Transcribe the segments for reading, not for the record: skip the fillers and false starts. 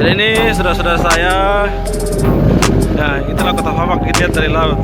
Dan ini saudara-saudara saya. Nah, itulah kota Fakfak kita lihat dari laut.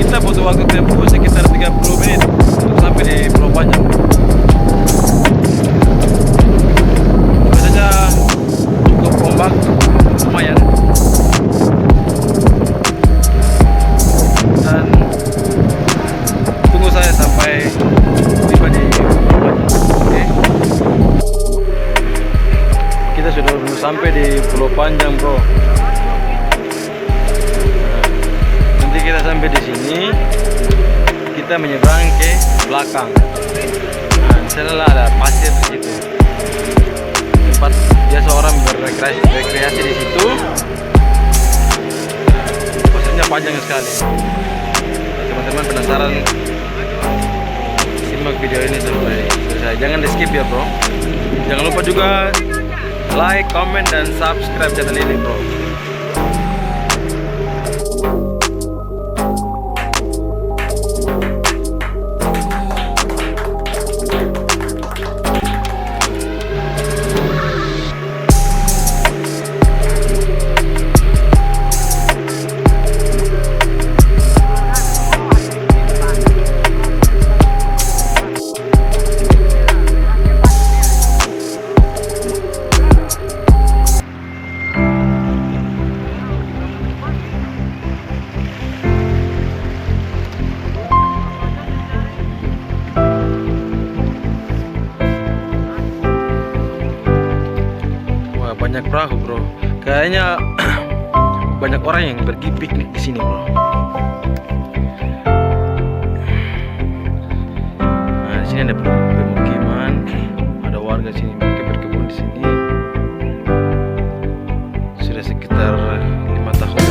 Kita butuh waktu tempuh sekitar 30 menit untuk sampai di Pulau Panjang. Biasanya cukup ombak, lumayan. Dan tunggu saya sampai tiba di Pulau Panjang. Oke. Kita sudah sampai di Pulau Panjang, bro. Nanti kita sampai di sini, kita menyeberang ke belakang. Nah, di sana ada pasir di situ. Tempat biasa orang berrekreasi di situ. Pasirnya panjang sekali. Teman-teman penasaran, simak video ini sampai selesai. Jangan di skip ya, bro. Jangan lupa juga like, comment, dan subscribe channel ini, bro. Banyak perahu, bro. Kayaknya banyak orang yang pergi piknik di sini, bro. Nah, di sini ada pemukiman, ada warga sini mereka berkebun di sini. Sudah sekitar 5 tahun.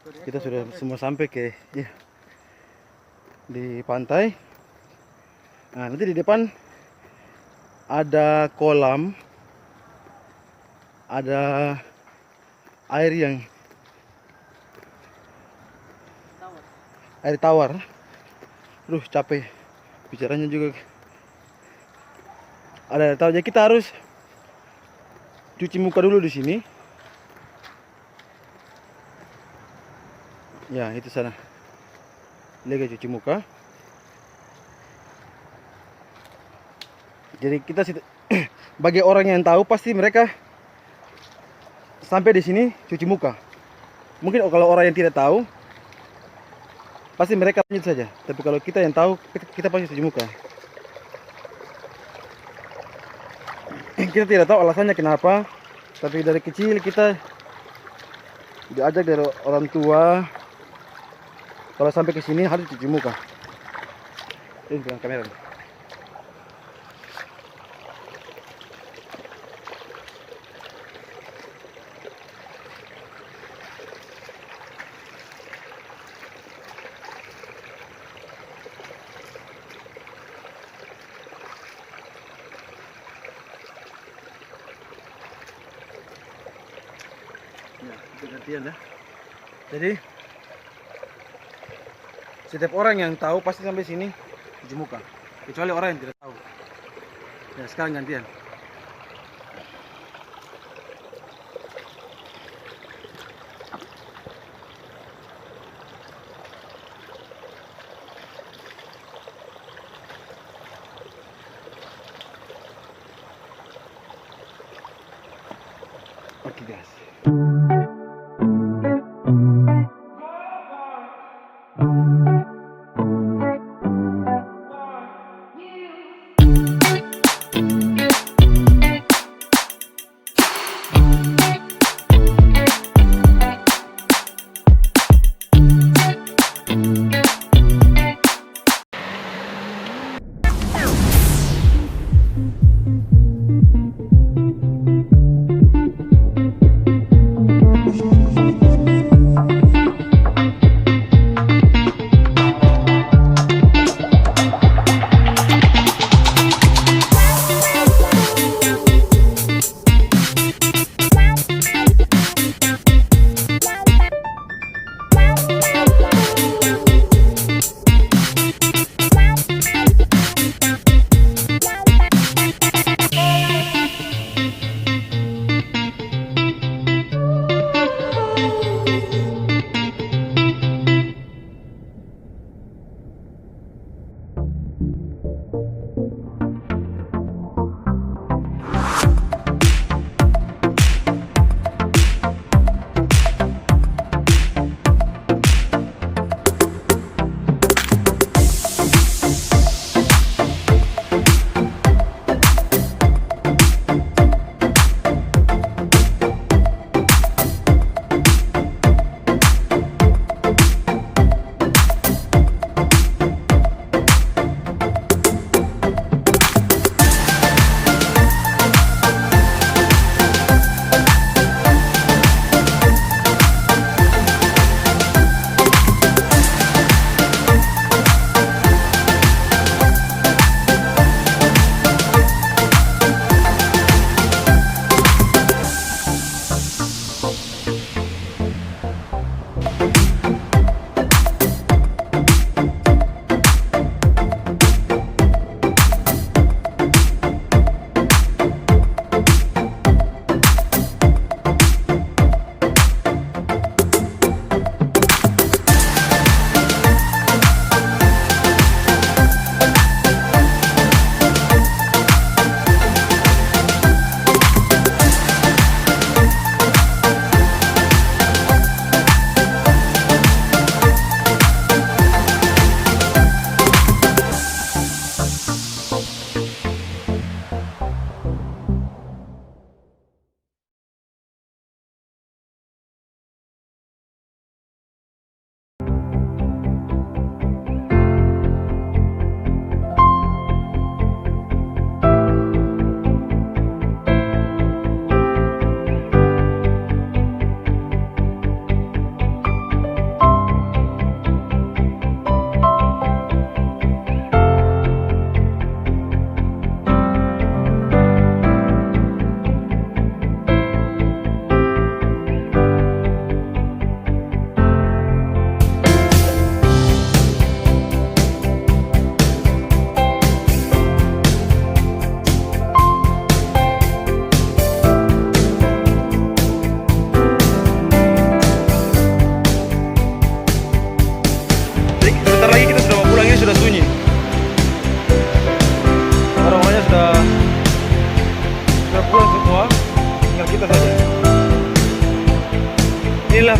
Kita sudah semua sampai ke ya, di pantai. Nah, nanti di depan ada kolam, ada air yang air tawar. Aduh, capek bicaranya juga. Ada air tawar, jadi kita harus cuci muka dulu di sini. Ya, itu sana. Lega cuci muka. Jadi kita bagi orang yang tahu pasti mereka sampai di sini cuci muka. Mungkin kalau orang yang tidak tahu pasti mereka lanjut saja. Tapi kalau kita yang tahu, kita pasti cuci muka. Kita tidak tahu alasannya kenapa, tapi dari kecil kita diajak dari orang tua kalau sampai ke sini harus cuci muka. Ini pegang kamera. Ya, itu gantian ya. Jadi setiap orang yang tahu pasti sampai sini cuci muka, kecuali orang yang tidak tahu. Ya, sekarang gantian. Oke, guys.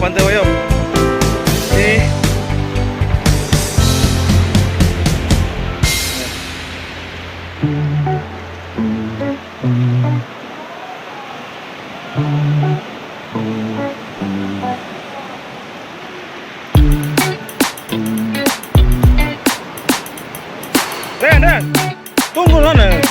Pantai Wayop. Ini Den, tunggu sana.